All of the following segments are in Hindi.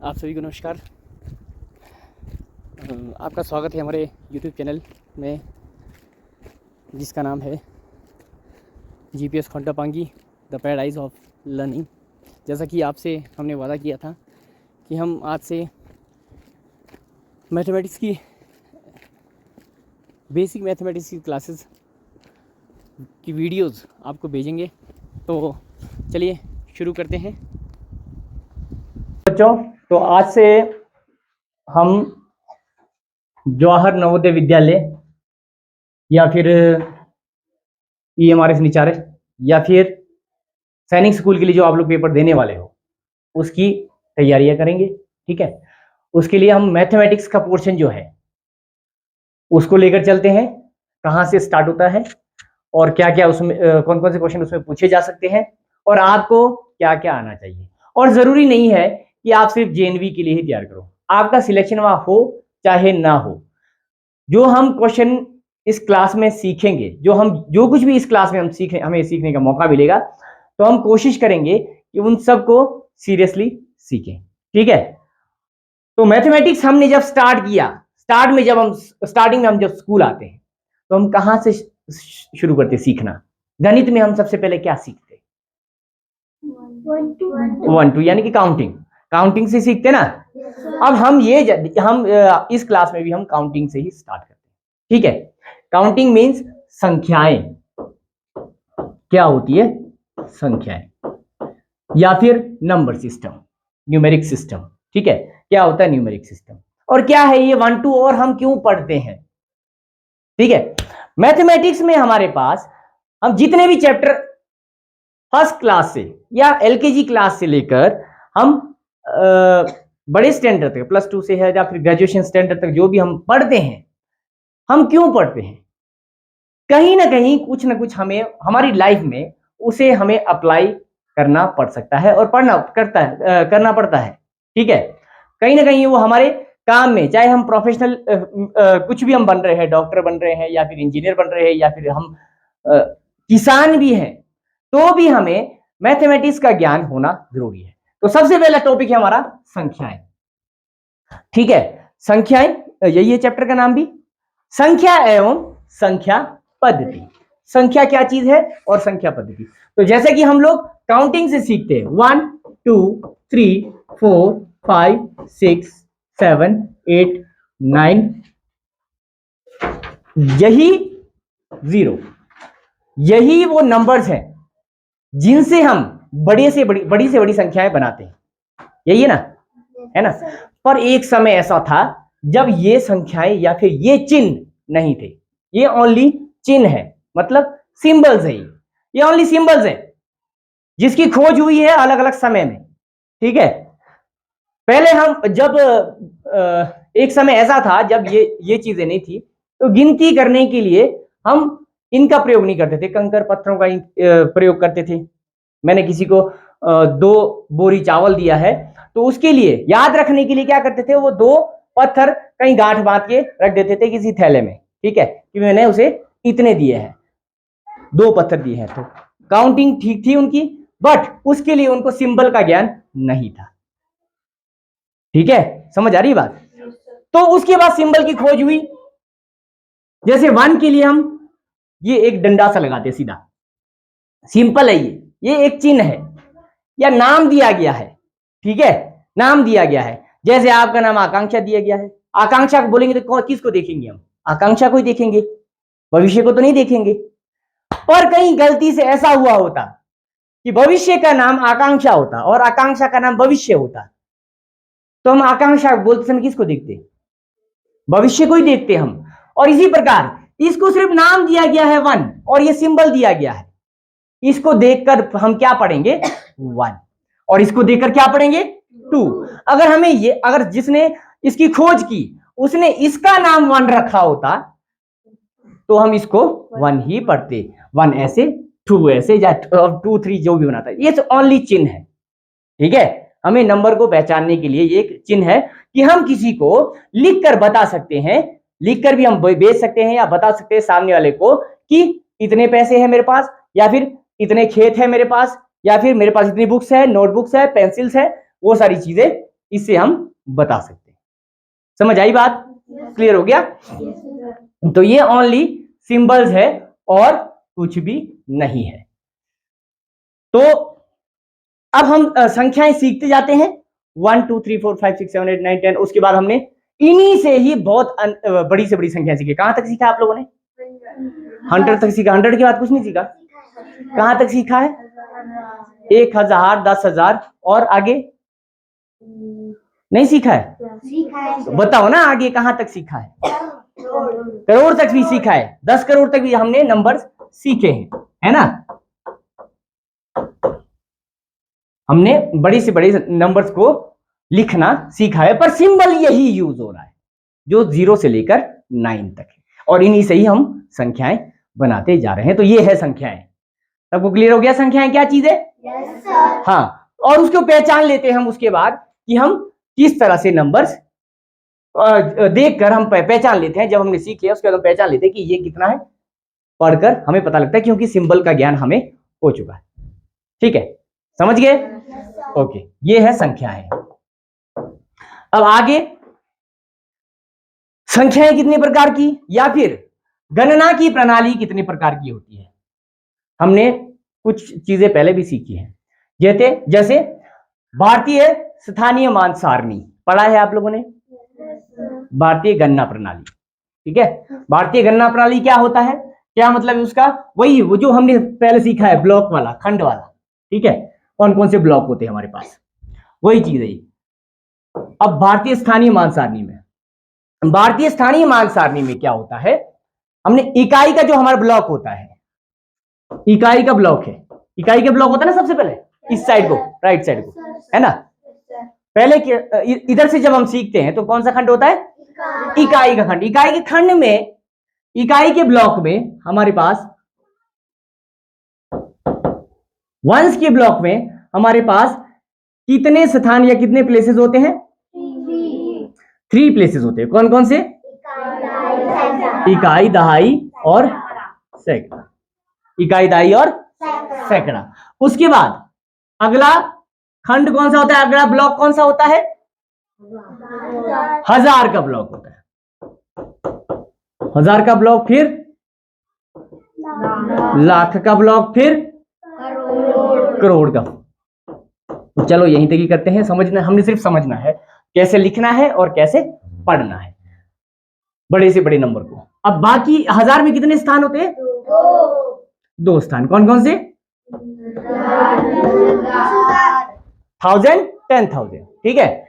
आप सभी को नमस्कार। आपका स्वागत है हमारे YouTube चैनल में, जिसका नाम है GPS Khontapangi the paradise of learning. जैसा कि आपसे हमने वादा किया था कि हम आज से मैथमेटिक्स की बेसिक मैथमेटिक्स की क्लासेस की वीडियोस आपको भेजेंगे। तो चलिए शुरू करते हैं बच्चों। तो आज से हम जवाहर नवोदय विद्यालय या फिर EMRS निचारे या फिर सैनिक स्कूल के लिए जो आप लोग पेपर देने वाले हो उसकी तैयारियां करेंगे। ठीक है, उसके लिए हम मैथमेटिक्स का पोर्शन जो है उसको लेकर चलते हैं। कहाँ से स्टार्ट होता है और क्या क्या उसमें कौन कौन से क्वेश्चन उसमें पूछे जा सकते हैं और आपको क्या क्या आना चाहिए। और जरूरी नहीं है कि आप सिर्फ JNV के लिए ही तैयार करो, आपका सिलेक्शन वहां हो चाहे ना हो। जो हम क्वेश्चन इस क्लास में सीखेंगे, जो कुछ भी इस क्लास में हमें सीखने का मौका मिलेगा, तो हम कोशिश करेंगे कि उन सबको सीरियसली सीखें। ठीक है, तो मैथमेटिक्स हमने जब स्टार्ट किया, स्टार्टिंग में हम जब स्कूल आते हैं तो हम कहां से शुरू करते सीखना। गणित में हम सबसे पहले क्या सीखते? 1 2 यानी कि काउंटिंग से सीखते ना। अब हम इस क्लास में भी हम काउंटिंग से ही स्टार्ट करते हैं। ठीक है, काउंटिंग मीन्स संख्याएं। क्या होती है? संख्याएं या फिर नंबर सिस्टम, न्यूमेरिक सिस्टम। ठीक है, क्या होता है न्यूमेरिक सिस्टम और क्या है ये 1 2 और हम क्यों पढ़ते हैं? ठीक है, मैथमेटिक्स में हमारे पास हम जितने भी चैप्टर फर्स्ट क्लास से या LKG क्लास से लेकर हम बड़े स्टैंडर्ड तक, +2 से है या फिर ग्रेजुएशन स्टैंडर्ड तक जो भी हम पढ़ते हैं, हम क्यों पढ़ते हैं? कहीं ना कहीं कुछ ना कुछ हमें हमारी लाइफ में उसे हमें अप्लाई करना पड़ सकता है और करना पड़ता है। ठीक है, कहीं ना कहीं वो हमारे काम में, चाहे हम प्रोफेशनल कुछ भी हम बन रहे हैं, डॉक्टर बन रहे हैं या फिर इंजीनियर बन रहे हैं या फिर हम किसान भी हैं, तो भी हमें मैथमेटिक्स का ज्ञान होना जरूरी है। तो सबसे पहला टॉपिक है हमारा संख्याएं। ठीक है, संख्याएं, यही है चैप्टर का नाम भी, संख्या एवं संख्या पद्धति। संख्या क्या चीज है और संख्या पद्धति। तो जैसे कि हम लोग काउंटिंग से सीखते हैं 1 2 3 4 5 6 7 8 9, यही 0, यही वो नंबर्स हैं जिनसे हम बड़ी से बड़ी संख्याएं बनाते हैं। यही है ना, है ना। पर एक समय ऐसा था जब ये संख्याएं या फिर ये चिन्ह नहीं थे। ये ओनली चिन्ह है, मतलब सिंबल्स है। ये ओनली सिंबल्स है जिसकी खोज हुई है अलग अलग समय में। ठीक है, पहले हम जब एक समय ऐसा था जब ये चीजें नहीं थी, तो गिनती करने के लिए हम इनका प्रयोग नहीं करते थे, कंकर पत्थरों का प्रयोग करते थे। मैंने किसी को 2 बोरी चावल दिया है, तो उसके लिए याद रखने के लिए क्या करते थे, वो 2 पत्थर कहीं गांठ बांध के रख देते थे किसी थैले में। ठीक है, कि मैंने उसे इतने दिए हैं, 2 पत्थर दिए हैं। तो काउंटिंग ठीक थी उनकी, बट उसके लिए उनको सिंबल का ज्ञान नहीं था। ठीक है, समझ आ रही बात। तो उसके बाद सिंबल की खोज हुई। जैसे 1 के लिए हम ये एक डंडा सा लगाते, सीधा सिंपल है, ये एक चिन्ह है या नाम दिया गया है। ठीक है, नाम दिया गया है। जैसे आपका नाम आकांक्षा दिया गया है, आकांक्षा को बोलेंगे तो किसको देखेंगे हम? आकांक्षा को ही देखेंगे, भविष्य को तो नहीं देखेंगे। पर कहीं गलती से ऐसा हुआ होता कि भविष्य का नाम आकांक्षा होता और आकांक्षा का नाम भविष्य होता, तो हम आकांक्षा बोलते समय किसको देखते? भविष्य को ही देखते हम। और इसी प्रकार इसको सिर्फ नाम दिया गया है 1 और ये सिंबल दिया गया है, इसको देखकर हम क्या पढ़ेंगे? 1। और इसको देखकर क्या पढ़ेंगे? 2। अगर जिसने इसकी खोज की उसने इसका नाम 1 रखा होता तो हम इसको 1 ही पढ़ते, 1 ऐसे 2 ऐसे या 2 3 जो भी बनाता है। ये तो ओनली चिन्ह है। ठीक है, हमें नंबर को पहचानने के लिए ये एक चिन्ह है कि हम किसी को लिखकर बता सकते हैं, लिखकर भी हम बेच सकते हैं या बता सकते हैं सामने वाले को कि इतने पैसे हैं मेरे पास, या फिर इतने खेत है मेरे पास, या फिर मेरे पास इतनी बुक्स है, नोटबुक्स है, पेंसिल्स है, वो सारी चीजें इससे हम बता सकते हैं। समझ आई बात? क्लियर हो गया? तो ये ओनली सिंबल्स है और कुछ भी नहीं है। तो अब हम संख्याएं सीखते जाते हैं, 1 2 3 4 5 6 7 8 9 10। उसके बाद हमने इन्हीं से ही बहुत बड़ी से बड़ी संख्या सीखी। कहां तक सीखा आप लोगों ने? 100 तक सीखा। 100 के बाद कुछ नहीं सीखा। कहां तक सीखा है? 1000, 10,000 और आगे नहीं सीखा है? तो बताओ ना, आगे कहां तक सीखा है? करोड़ तक भी सीखा है। 10 करोड़ तक भी हमने नंबर सीखे हैं, है ना? हमने बड़ी से बड़ी नंबर्स को लिखना सीखा है, पर सिंबल यही यूज हो रहा है जो 0 से लेकर 9 तक है, और इन्हीं से ही हम संख्याएं बनाते जा रहे हैं। तो ये है संख्याएं। सबको क्लियर हो गया संख्याएं क्या चीज है? yes, हाँ, और उसको पहचान लेते हैं हम उसके बाद कि हम किस तरह से नंबर्स देखकर हम पहचान लेते हैं। जब हमने सीख लिया उसके बाद हम पहचान लेते हैं कि ये कितना है, पढ़कर हमें पता लगता है, क्योंकि सिंबल का ज्ञान हमें हो चुका है। ठीक है, समझ गए? ओके, ये है संख्याएं। अब आगे, संख्याएं कितने प्रकार की या फिर गणना की प्रणाली कितने प्रकार की होती है, हमने कुछ चीजें पहले भी सीखी हैं। जैसे भारतीय स्थानीय मान सारणी पढ़ा है आप लोगों ने। भारतीय गणना प्रणाली, ठीक है। भारतीय गणना प्रणाली क्या होता है, क्या मतलब है उसका? वही वो जो हमने पहले सीखा है, ब्लॉक वाला, खंड वाला। ठीक है, कौन कौन से ब्लॉक होते हैं हमारे पास, वही चीज है। अब भारतीय स्थानीय मान सारणी में, भारतीय स्थानीय मान सारणी में क्या होता है, हमने इकाई का जो हमारा ब्लॉक होता है, इकाई का ब्लॉक है, इकाई का ब्लॉक होता है ना सबसे पहले इस साइड को, राइट साइड को, है ना। पहले इधर से जब हम सीखते हैं तो कौन सा खंड होता है? इकाई का खंड। इकाई के खंड में, इकाई के ब्लॉक में हमारे पास, वंश के ब्लॉक में हमारे पास कितने स्थान या कितने प्लेसेस होते हैं? 3 प्लेसेस होते हैं। कौन कौन से? इकाई, दहाई और सैकड़ा। इकाई, दहाई और सैकड़ा। उसके बाद अगला खंड कौन सा होता है, अगला ब्लॉक कौन सा होता है? 1000 का ब्लॉक होता है। 1000 का ब्लॉक, फिर लाख का ब्लॉक, फिर करोड़ का। तो चलो यहीं तक ही करते हैं। समझना, हमने सिर्फ समझना है कैसे लिखना है और कैसे पढ़ना है बड़े से बड़े नंबर को। अब बाकी 1000 में कितने स्थान होते हैं? 2 स्थान। कौन कौन से? 1000, 10,000। ठीक है,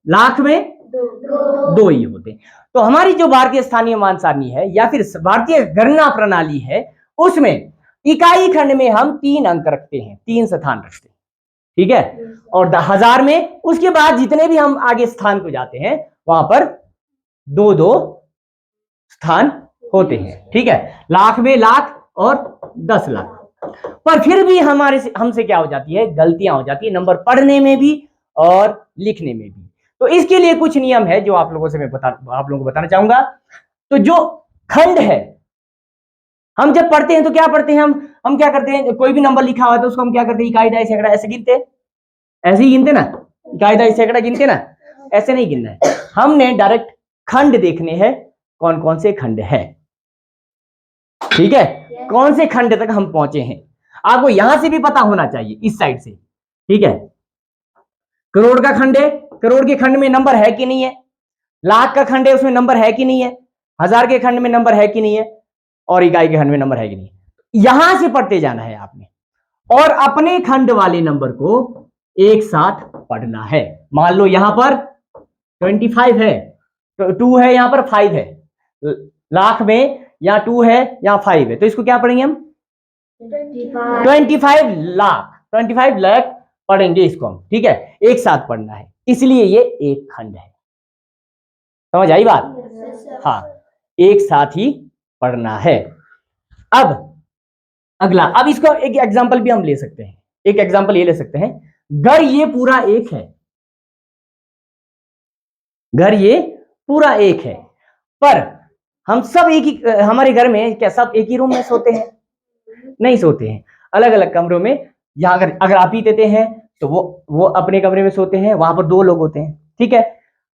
लाख में 2 ही होते। तो हमारी जो भारतीय स्थानीय मान सारणी है या फिर भारतीय गणना प्रणाली है, उसमें इकाई खंड में हम 3 अंक रखते हैं, 3 स्थान रखते हैं। ठीक है, और 1000 में उसके बाद जितने भी हम आगे स्थान को जाते हैं वहां पर 2-2 स्थान होते हैं। ठीक है, लाख में लाख और 10 लाख। पर फिर भी हमसे क्या हो जाती है, गलतियां हो जाती है, नंबर पढ़ने में भी और लिखने में भी। तो इसके लिए कुछ नियम है जो आप लोगों को बताना चाहूंगा। तो जो खंड है, हम जब पढ़ते हैं तो क्या पढ़ते हैं, हम क्या करते हैं, कोई भी नंबर लिखा हुआ है तो उसको हम क्या करते हैं, इकाई, दहाई, सैकड़ा ऐसे गिनते हैं। ऐसे ही गिनते ना, इकाई, दहाई, सैकड़ा गिनते ना, ऐसे नहीं गिनना है। हमने डायरेक्ट खंड देखने हैं, कौन कौन से खंड है। ठीक है, कौन से खंड तक हम पहुंचे हैं, आपको यहां से भी पता होना चाहिए, इस साइड से। ठीक है, करोड़ का खंड है, करोड़ के खंड में नंबर है कि नहीं है। लाख का खंड है, उसमें नंबर है कि नहीं है। 1000 के खंड में नंबर है कि नहीं है, और इकाई के खंड में नंबर है कि नहीं है। यहां से पढ़ते जाना है आपने, और अपने खंड वाले नंबर को एक साथ पढ़ना है। मान लो यहां पर 25 है, तो 2 है, यहां पर 5 है। लाख में यहां 2 है, यहां 5 है, तो इसको क्या पढ़ेंगे हम? 25 लाख, 25 लाख पढ़ेंगे इसको हम। ठीक है, एक साथ पढ़ना है, इसलिए ये एक खंड है। समझ आई बात? हाँ, एक साथ ही पढ़ना है। अब अगला, अब इसको एक एग्जांपल भी हम ले सकते हैं। एक एग्जांपल ये ले सकते हैं, घर ये पूरा एक है, घर ये पूरा एक है, पर हम सब एक ही, हमारे घर में क्या सब एक ही रूम में सोते हैं? नहीं सोते हैं, अलग अलग कमरों में। या अगर आप ही देते हैं तो वो अपने कमरे में सोते हैं, वहां पर 2 लोग होते हैं, ठीक है।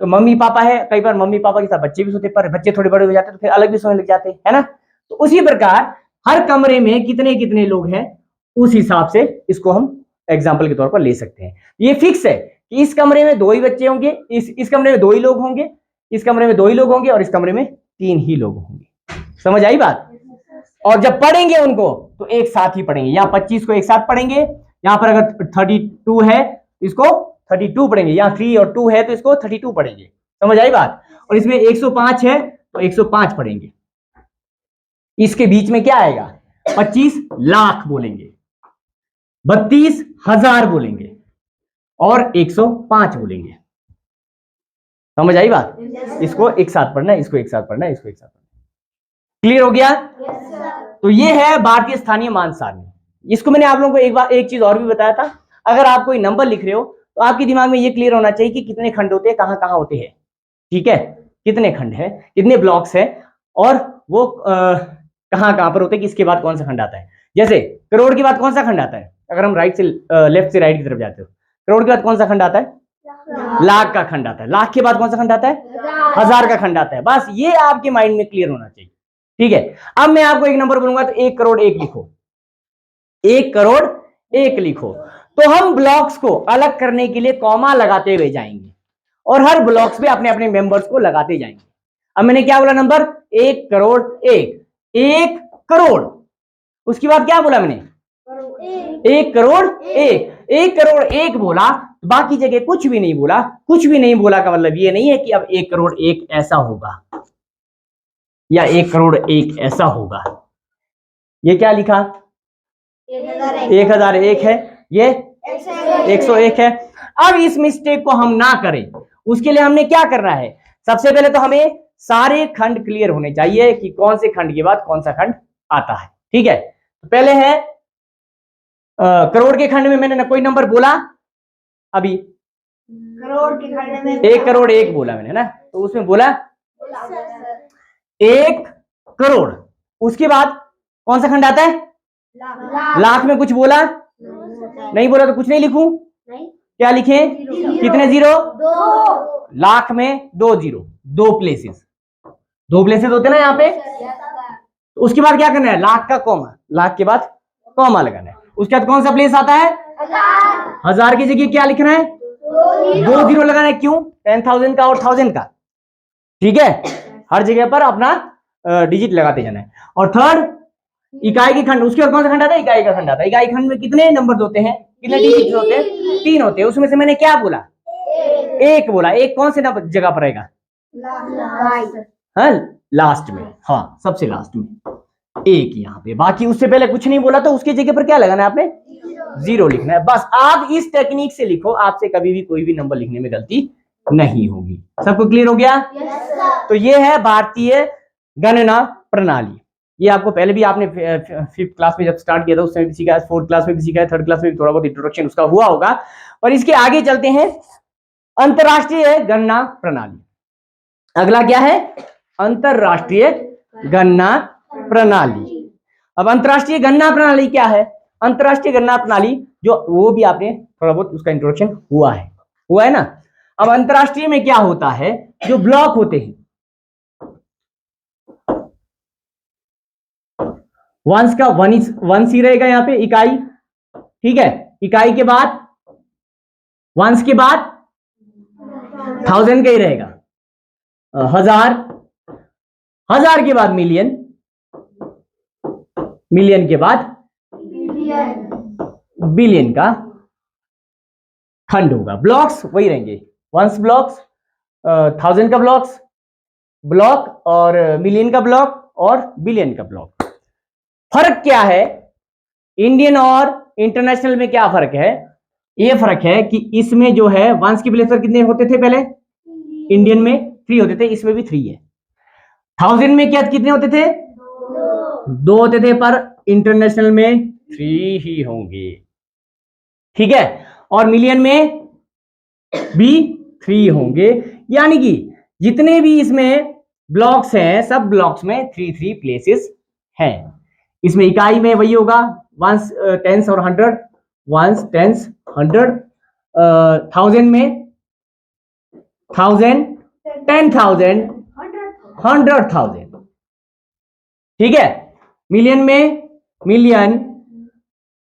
तो मम्मी पापा है, कई बार मम्मी पापा के साथ बच्चे भी सोते हैं, पर बच्चे थोड़े बड़े हो जाते हैं तो फिर अलग भी सोने लग जाते हैं, है ना। तो उसी प्रकार हर कमरे में कितने कितने लोग हैं, उस हिसाब से इसको हम एग्जाम्पल के तौर पर ले सकते हैं। ये फिक्स है कि इस कमरे में 2 ही बच्चे होंगे, इस कमरे में 2 ही लोग होंगे, इस कमरे में 2 ही लोग होंगे, और इस कमरे में 3 ही लोग होंगे। समझ आई बात। और जब पढ़ेंगे उनको तो एक साथ ही पढ़ेंगे। यहाँ 25 को एक साथ पढ़ेंगे, यहाँ पर अगर 32 है इसको 32 पढ़ेंगे, यहाँ 3 और 2 है तो इसको 32 पढ़ेंगे। समझ आई बात। और इसमें 105 है तो 105 पढ़ेंगे। इसके बीच में क्या आएगा, 25 लाख बोलेंगे, 32,000 बोलेंगे और 105 बोलेंगे। समझ आई बात। इसको एक साथ पढ़ना है, इसको एक साथ पढ़ना है, इसको एक साथ पढ़ना है। क्लियर हो गया। तो ये है भारतीय स्थानीय मान सारणी। इसको मैंने आप लोगों को एक चीज और भी बताया था, अगर आप कोई नंबर लिख रहे हो तो आपके दिमाग में ये क्लियर होना चाहिए कि कितने खंड होते हैं, कहां कहां होते हैं, ठीक है। कितने खंड है, कितने ब्लॉक्स है, और वो कहां कहां पर होते हैं, किसके बाद कौन सा खंड आता है। जैसे करोड़ के बाद कौन सा खंड आता है, अगर हम राइट से लेफ्ट से राइट की तरफ जाते हो, करोड़ के बाद कौन सा खंड आता है, लाख का खंड आता है। लाख के बाद कौन सा खंड आता है, 1000 का खंड आता है। बस ये आपके माइंड में क्लियर होना चाहिए, ठीक है। अब मैं आपको एक नंबर बोलूंगा तो 1 करोड़ 1 लिखो, 1 करोड़ 1 लिखो। तो हम ब्लॉक्स को अलग करने के लिए कॉमा लगाते हुए जाएंगे और हर ब्लॉक्स पे अपने अपने मेंबर्स को लगाते जाएंगे। अब मैंने क्या बोला, नंबर 1 करोड़ 1, 1 करोड़, उसके बाद क्या बोला मैंने, 1 करोड़ 1, 1 करोड़ 1 बोला, बाकी जगह कुछ भी नहीं बोला। कुछ भी नहीं बोला का मतलब ये नहीं है कि अब 1 करोड़ 1 ऐसा होगा या 1 करोड़ 1 ऐसा होगा। ये क्या लिखा, 1001 है, ये 101 है। अब इस मिस्टेक को हम ना करें, उसके लिए हमने क्या करना है, सबसे पहले तो हमें सारे खंड क्लियर होने चाहिए कि कौन से खंड के बाद कौन सा खंड आता है, ठीक है। तो पहले है करोड़ के खंड में मैंने ना कोई नंबर बोला, अभी करोड़ के खंड में 1 करोड़ 1 बोला मैंने ना, तो उसमें बोला 1 करोड़, उसके बाद कौन सा खंड आता है, लाख में कुछ बोला नहीं, बोला तो कुछ नहीं लिखूं, क्या लिखें, कितने जीरो, लाख में 2 जीरो, 2 प्लेसेस, 2 प्लेसेस होते ना यहाँ पे। तो उसके बाद क्या करना है, लाख का कॉमा, लाख के बाद कॉमा लगाना है। उसके बाद कौन सा प्लेस आता है, 1000 की जगह क्या लिखना है, 2 जीरो लगाना है। क्यों, 10,000 का और 1000 का, ठीक है। हर जगह पर अपना डिजिट लगाते जाना है। और थर्ड इकाई के खंड, उसके बाद कौन सा खंड आता है, इकाई का खंड आता है। इकाई खंड में कितने नंबर होते हैं, कितने डिजिट होते हैं, 3 होते हैं। उसमें से मैंने क्या बोला, 1 बोला। 1 कौन से जगह पर आएगा, हाँ लास्ट में, हाँ सबसे लास्ट में 1 यहाँ पे। बाकी उससे पहले कुछ नहीं बोला तो उसकी जगह पर क्या लगाना है आपने, 0 लिखना है। बस आप इस टेक्निक से लिखो, आपसे कभी भी कोई भी नंबर लिखने में गलती नहीं होगी। सबको क्लियर हो गया। तो ये है भारतीय गणना प्रणाली। ये आपको पहले भी आपने 5th क्लास में जब स्टार्ट किया था उसमें भी सीखा है, 4th क्लास में भी सीखा है, 3rd क्लास में भी थोड़ा बहुत इंट्रोडक्शन उसका हुआ होगा। और इसके आगे चलते हैं, अंतरराष्ट्रीय गणना प्रणाली। अगला क्या है, अंतरराष्ट्रीय गणना प्रणाली। अब अंतरराष्ट्रीय गणना प्रणाली क्या है, अंतरराष्ट्रीय गणना प्रणाली जो वो भी आपने थोड़ा बहुत उसका इंट्रोडक्शन हुआ है ना। अब अंतरराष्ट्रीय में क्या होता है, जो ब्लॉक होते हैं, वंश का वंश ही रहेगा यहाँ पे, इकाई, ठीक है। इकाई के बाद वंश के बाद 1000 का ही रहेगा, 1000 के बाद मिलियन, मिलियन के बाद बिलियन का खंड होगा। ब्लॉक्स वही रहेंगे, वंश ब्लॉक्स, 1000 का ब्लॉक और मिलियन का ब्लॉक और बिलियन का ब्लॉक। फर्क क्या है, इंडियन और इंटरनेशनल में क्या फर्क है, ये फर्क है कि इसमें जो है वंश के प्लेस पर कितने होते थे, पहले इंडियन में 3 होते थे, इसमें भी 3 है। 1000 में क्या कितने होते थे, 2 होते थे, पर इंटरनेशनल में 3 ही होंगे, ठीक है। और मिलियन में भी 3 होंगे, यानी कि जितने भी इसमें ब्लॉक्स हैं सब ब्लॉक्स में 3 प्लेसेस हैं। इसमें इकाई में वही होगा, वंस, टेंस और 100, वंस, टेंस, 100 1000 में 1000, 10,000, 100,000, ठीक है। मिलियन में million,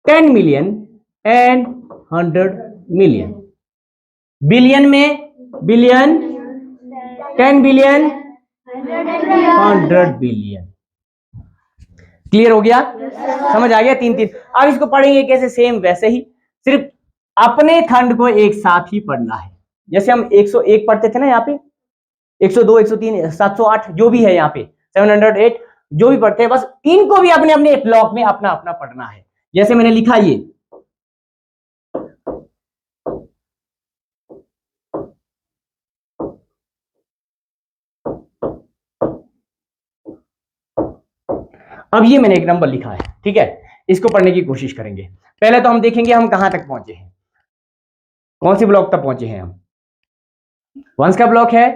10 million and 100 million. Billion में बिलियन, 10 बिलियन, 100 बिलियन। क्लियर हो गया? समझ आ गया? तीन तीन। अब इसको पढ़ेंगे कैसे? सेम वैसे ही, सिर्फ अपने खंड को एक साथ ही पढ़ना है। जैसे हम 101 पढ़ते थे ना, यहाँ पे 102, 103, 708 जो भी है, यहाँ पे 708 जो भी पढ़ते हैं, बस इनको भी अपने अपने ब्लॉक में अपना अपना पढ़ना है। जैसे मैंने लिखा ये, अब ये मैंने एक नंबर लिखा है, ठीक है। इसको पढ़ने की कोशिश करेंगे। पहले तो हम देखेंगे हम कहां तक पहुंचे हैं, कौन सी ब्लॉक तक पहुंचे हैं हम। वंस का ब्लॉक है,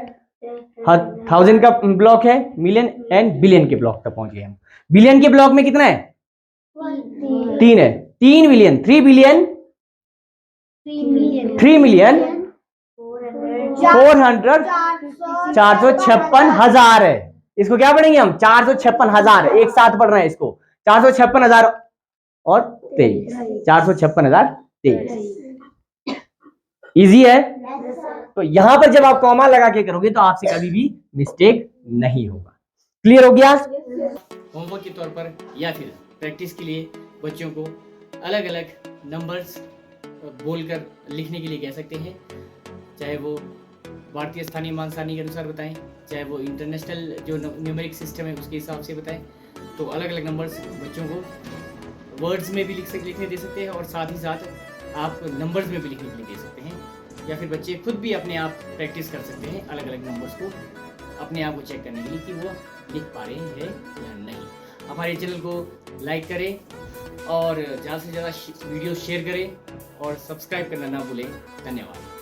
1000 का ब्लॉक है, मिलियन एंड बिलियन के ब्लॉक तक पहुंचे हैं हम। बिलियन के ब्लॉक में कितना है? 3 है। 3 बिलियन, 3 बिलियन, 3 मिलियन 400, 456,000 है। इसको क्या पढ़ेंगे हम? 456,000, एक साथ पढ़ रहे हैं इसको। 456,000 और 23, 456,023। इजी है? तो यहां पर जब आप कॉमा लगा के करोगे तो आपसे कभी भी मिस्टेक नहीं होगा। क्लियर हो गया? होमवर्क के तौर पर या फिर प्रैक्टिस के लिए बच्चों को अलग अलग नंबर्स बोलकर लिखने के लिए कह सकते हैं, चाहे वो भारतीय स्थानीय मान सारणी के अनुसार बताएं, चाहे वो इंटरनेशनल जो न्यूमेरिक सिस्टम है उसके हिसाब से बताएं। तो अलग अलग नंबर्स बच्चों को वर्ड्स में भी लिखने दे सकते हैं और साथ ही साथ आप नंबर्स में भी लिखने के लिए दे सकते हैं, या फिर बच्चे खुद भी अपने आप प्रैक्टिस कर सकते हैं अलग अलग नंबर्स को अपने आप को चेक करने के लिए कि वो लिख पा रहे हैं या नहीं। हमारे चैनल को लाइक करें और ज़्यादा से ज़्यादा वीडियो शेयर करें और सब्सक्राइब करना ना भूलें। धन्यवाद।